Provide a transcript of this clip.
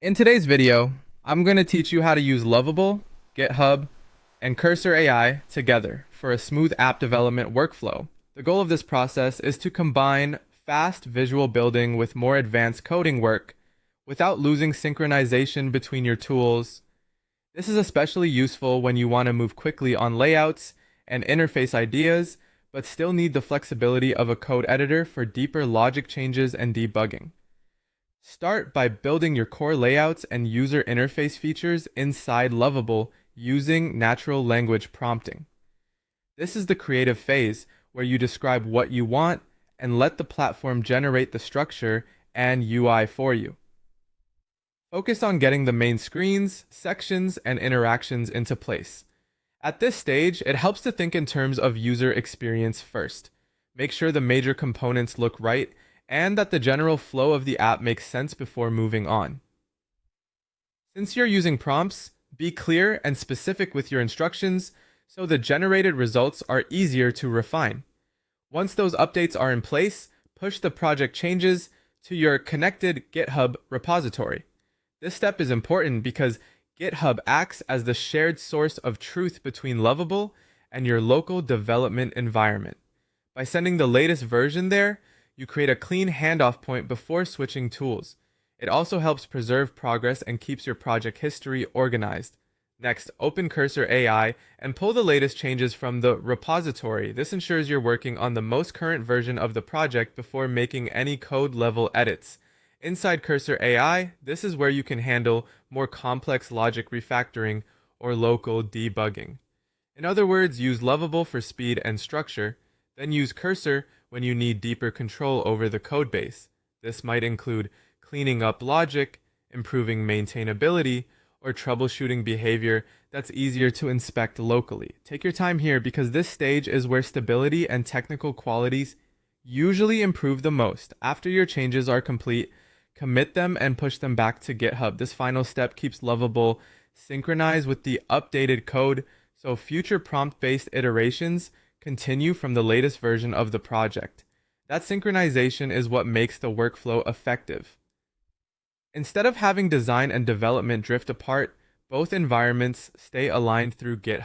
In today's video, I'm going to teach you how to use Lovable, GitHub, and Cursor AI together for a smooth app development workflow. The goal of this process is to combine fast visual building with more advanced coding work without losing synchronization between your tools. This is especially useful when you want to move quickly on layouts and interface ideas, but still need the flexibility of a code editor for deeper logic changes and debugging. Start by building your core layouts and user interface features inside Lovable using natural language prompting. This is the creative phase where you describe what you want and let the platform generate the structure and UI for you. Focus on getting the main screens, sections, and interactions into place. At this stage, it helps to think in terms of user experience first. Make sure the major components look right and that the general flow of the app makes sense before moving on. Since you're using prompts, be clear and specific with your instructions so the generated results are easier to refine. Once those updates are in place, push the project changes to your connected GitHub repository. This step is important because GitHub acts as the shared source of truth between Lovable and your local development environment. By sending the latest version there, you create a clean handoff point before switching tools. It also helps preserve progress and keeps your project history organized. Next, open Cursor AI and pull the latest changes from the repository. This ensures you're working on the most current version of the project before making any code level edits. Inside Cursor AI, this is where you can handle more complex logic refactoring or local debugging. In other words, use Lovable for speed and structure, then use Cursor when you need deeper control over the codebase. This might include cleaning up logic, improving maintainability, or troubleshooting behavior that's easier to inspect locally. Take your time here because this stage is where stability and technical qualities usually improve the most. After your changes are complete, commit them and push them back to GitHub. This final step keeps Lovable synchronized with the updated code, so future prompt-based iterations continue from the latest version of the project. That synchronization is what makes the workflow effective. Instead of having design and development drift apart, both environments stay aligned through GitHub.